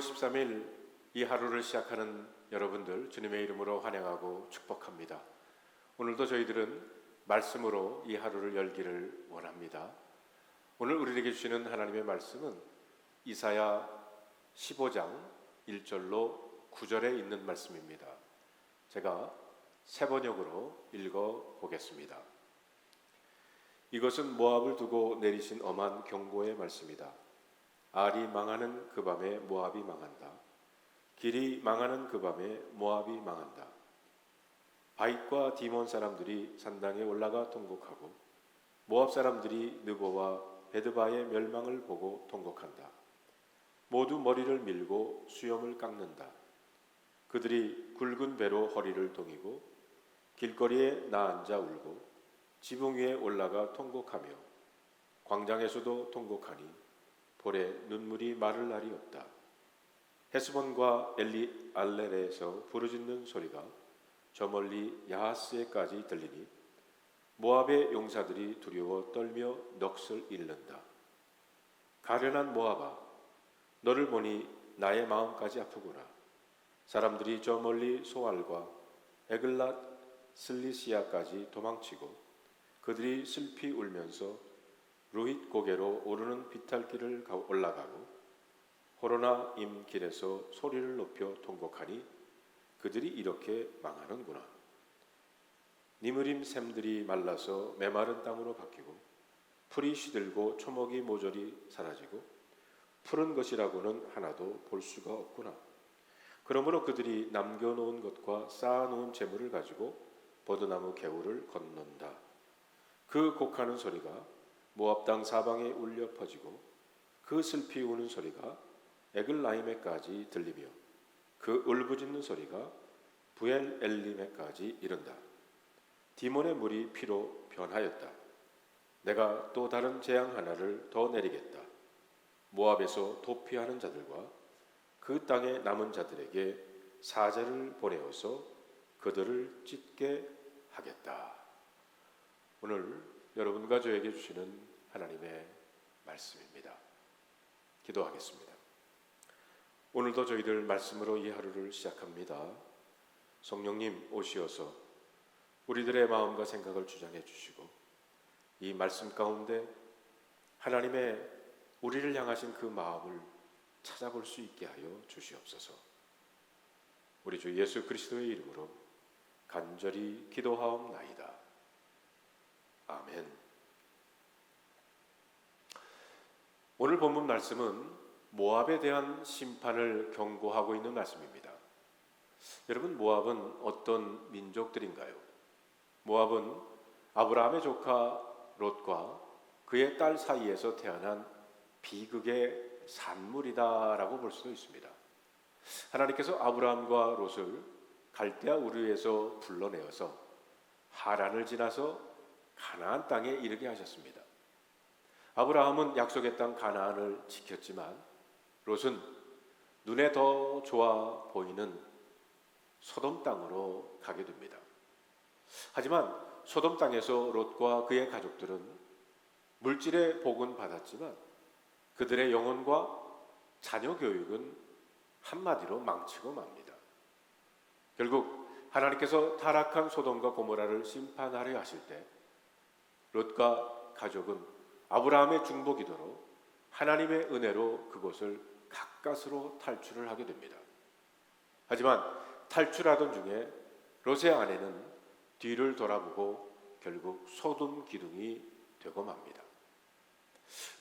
13일 이 하루를 시작하는 여러분들 주님의 이름으로 환영하고 축복합니다. 오늘도 저희들은 말씀으로 이 하루를 열기를 원합니다. 오늘 우리에게 주시는 하나님의 말씀은 이사야 15장 1절로 9절에 있는 말씀입니다. 제가 세 번역으로 읽어보겠습니다. 이것은 모압을 두고 내리신 엄한 경고의 말씀이다. 알이 망하는 그 밤에 모압이 망한다. 길이 망하는 그 밤에 모압이 망한다. 바윗과 디몬 사람들이 산당에 올라가 통곡하고 모압 사람들이 느보와 베드바의 멸망을 보고 통곡한다. 모두 머리를 밀고 수염을 깎는다. 그들이 굵은 배로 허리를 동이고 길거리에 나앉아 울고 지붕 위에 올라가 통곡하며 광장에서도 통곡하니 볼에 눈물이 마를 날이 없다. 헤스본과 엘리알레에서 부르짖는 소리가 저 멀리 야하스에까지 들리니 모압의 용사들이 두려워 떨며 넋을 잃는다. 가련한 모압아, 너를 보니 나의 마음까지 아프구나. 사람들이 저 멀리 소알과 에글랏 슬리시아까지 도망치고 그들이 슬피 울면서 루힛 고개로 오르는 비탈길을 올라가고 호로나임 길에서 소리를 높여 통곡하니 그들이 이렇게 망하는구나. 니므림 샘들이 말라서 메마른 땅으로 바뀌고 풀이 시들고 초목이 모조리 사라지고 푸른 것이라고는 하나도 볼 수가 없구나. 그러므로 그들이 남겨놓은 것과 쌓아놓은 재물을 가지고 버드나무 개울을 건넌다. 그 곡하는 소리가 모압 땅 사방에 울려 퍼지고 그 슬피 우는 소리가 에글라임에까지 들리며 그 울부짖는 소리가 부엘 엘림에까지 이른다. 디몬의 물이 피로 변하였다. 내가 또 다른 재앙 하나를 더 내리겠다. 모압에서 도피하는 자들과 그 땅에 남은 자들에게 사제를 보내어서 그들을 찢게 하겠다. 오늘 여러분과 저에게 주시는 하나님의 말씀입니다. 기도하겠습니다. 오늘도 저희들 말씀으로 이 하루를 시작합니다. 성령님 오시어서 우리들의 마음과 생각을 주장해 주시고 이 말씀 가운데 하나님의 우리를 향하신 그 마음을 찾아볼 수 있게 하여 주시옵소서. 우리 주 예수 그리스도의 이름으로 간절히 기도하옵나이다. 아멘. 오늘 본문 말씀은 모압에 대한 심판을 경고하고 있는 말씀입니다. 여러분, 모압은 어떤 민족들인가요? 모압은 아브라함의 조카 롯과 그의 딸 사이에서 태어난 비극의 산물이다라고 볼 수도 있습니다. 하나님께서 아브라함과 롯을 갈대아 우르에서 불러내어서 하란을 지나서 가나안 땅에 이르게 하셨습니다. 아브라함은 약속의 땅 가나안을 지켰지만 롯은 눈에 더 좋아 보이는 소돔 땅으로 가게 됩니다. 하지만 소돔 땅에서 롯과 그의 가족들은 물질의 복은 받았지만 그들의 영혼과 자녀 교육은 한마디로 망치고 맙니다. 결국 하나님께서 타락한 소돔과 고모라를 심판하려 하실 때 롯과 가족은 아브라함의 중보 기도로 하나님의 은혜로 그곳을 가까스로 탈출을 하게 됩니다. 하지만 탈출하던 중에 롯의 아내는 뒤를 돌아보고 결국 소돔 기둥이 되고 맙니다.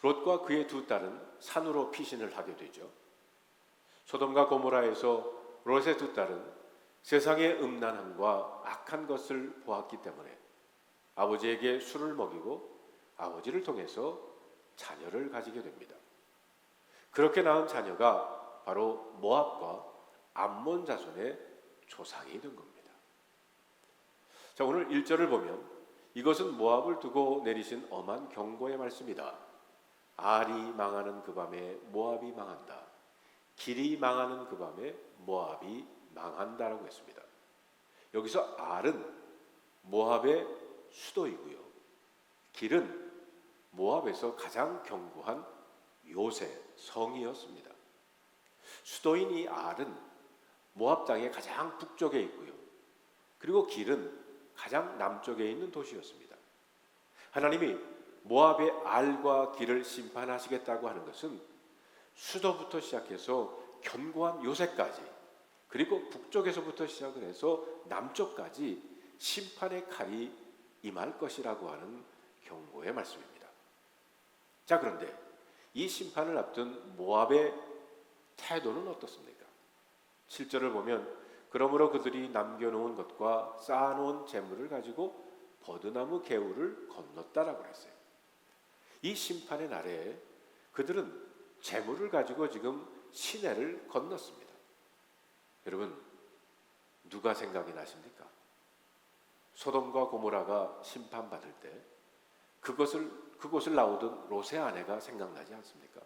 롯과 그의 두 딸은 산으로 피신을 하게 되죠. 소돔과 고모라에서 롯의 두 딸은 세상의 음란함과 악한 것을 보았기 때문에 아버지에게 술을 먹이고 아버지를 통해서 자녀를 가지게 됩니다. 그렇게 낳은 자녀가 바로 모압과 암몬 자손의 조상이 된 겁니다. 자, 오늘 1절을 보면 이것은 모압을 두고 내리신 엄한 경고의 말씀이다. 알이 망하는 그 밤에 모압이 망한다. 길이 망하는 그 밤에 모압이 망한다라고 했습니다. 여기서 알은 모압의 수도이고요. 길은 모압에서 가장 견고한 요새 성이었습니다. 수도인 이 알은 모압 땅의 가장 북쪽에 있고요. 그리고 길은 가장 남쪽에 있는 도시였습니다. 하나님이 모압의 알과 길을 심판하시겠다고 하는 것은 수도부터 시작해서 견고한 요새까지, 그리고 북쪽에서부터 시작을 해서 남쪽까지 심판의 칼이 임할 것이라고 하는 경고의 말씀입니다. 자, 그런데 이 심판을 앞둔 모압의 태도는 어떻습니까? 7절을 보면 그러므로 그들이 남겨놓은 것과 쌓아놓은 재물을 가지고 버드나무 개울을 건넜다라고 했어요. 이 심판의 날에 그들은 재물을 가지고 지금 시내를 건넜습니다. 여러분, 누가 생각이 나십니까? 소돔과 고모라가 심판받을 때 그곳을 나오던 롯의 아내가 생각나지 않습니까?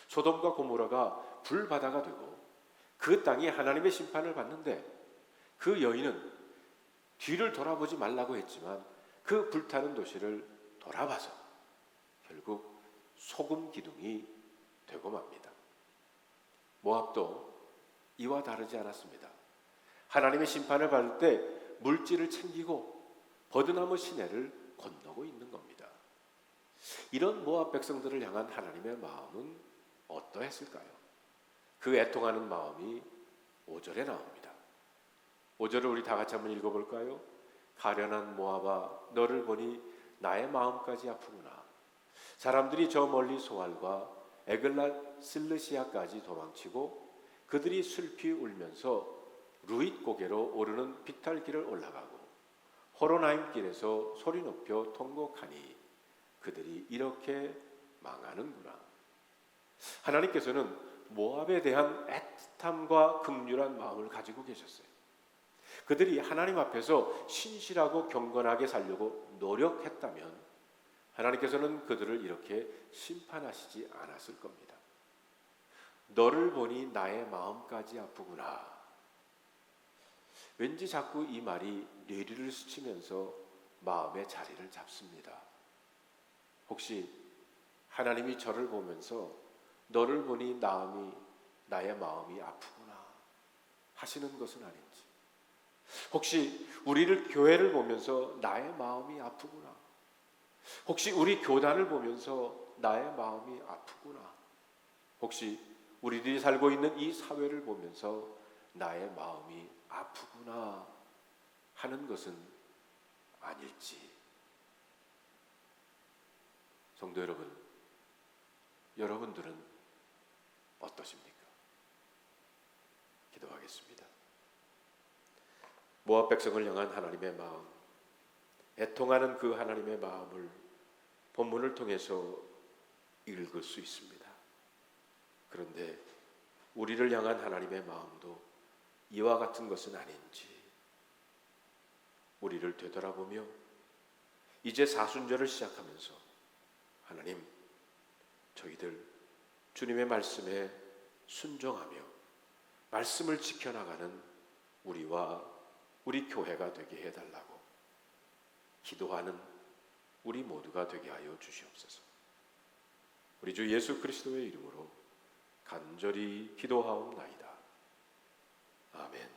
소돔과 고모라가 불바다가 되고 그 땅이 하나님의 심판을 받는데 그 여인은 뒤를 돌아보지 말라고 했지만 그 불타는 도시를 돌아봐서 결국 소금 기둥이 되고 맙니다. 모압도 이와 다르지 않았습니다. 하나님의 심판을 받을 때 물질을 챙기고 버드나무 시내를 건너고 있는 겁니다. 이런 모압 백성들을 향한 하나님의 마음은 어떠했을까요? 그 애통하는 마음이 5절에 나옵니다. 5절을 우리 다 같이 한번 읽어볼까요? 가련한 모압아, 너를 보니 나의 마음까지 아프구나. 사람들이 저 멀리 소알과 에글랏 실르시아까지 도망치고 그들이 슬피 울면서 루잇 고개로 오르는 비탈길을 올라가고 호로나임 길에서 소리 높여 통곡하니 그들이 이렇게 망하는구나. 하나님께서는 모압에 대한 애틋함과 긍휼한 마음을 가지고 계셨어요. 그들이 하나님 앞에서 신실하고 경건하게 살려고 노력했다면 하나님께서는 그들을 이렇게 심판하시지 않았을 겁니다. 너를 보니 나의 마음까지 아프구나. 왠지 자꾸 이 말이 뇌리를 스치면서 마음의 자리를 잡습니다. 혹시 하나님이 저를 보면서 너를 보니 나의 마음이 아프구나 하시는 것은 아닌지, 혹시 우리를 교회를 보면서 나의 마음이 아프구나, 혹시 우리 교단을 보면서 나의 마음이 아프구나, 혹시 우리들이 살고 있는 이 사회를 보면서 나의 마음이 아프구나 하는 것은 아닐지. 성도 여러분, 여러분들은 어떠십니까? 기도하겠습니다. 모압 백성을 향한 하나님의 마음, 애통하는 그 하나님의 마음을 본문을 통해서 읽을 수 있습니다. 그런데 우리를 향한 하나님의 마음도 이와 같은 것은 아닌지 우리를 되돌아보며 이제 사순절을 시작하면서 하나님, 저희들 주님의 말씀에 순종하며 말씀을 지켜나가는 우리와 우리 교회가 되게 해달라고 기도하는 우리 모두가 되게 하여 주시옵소서. 우리 주 예수 그리스도의 이름으로 간절히 기도하옵나이다. 아멘.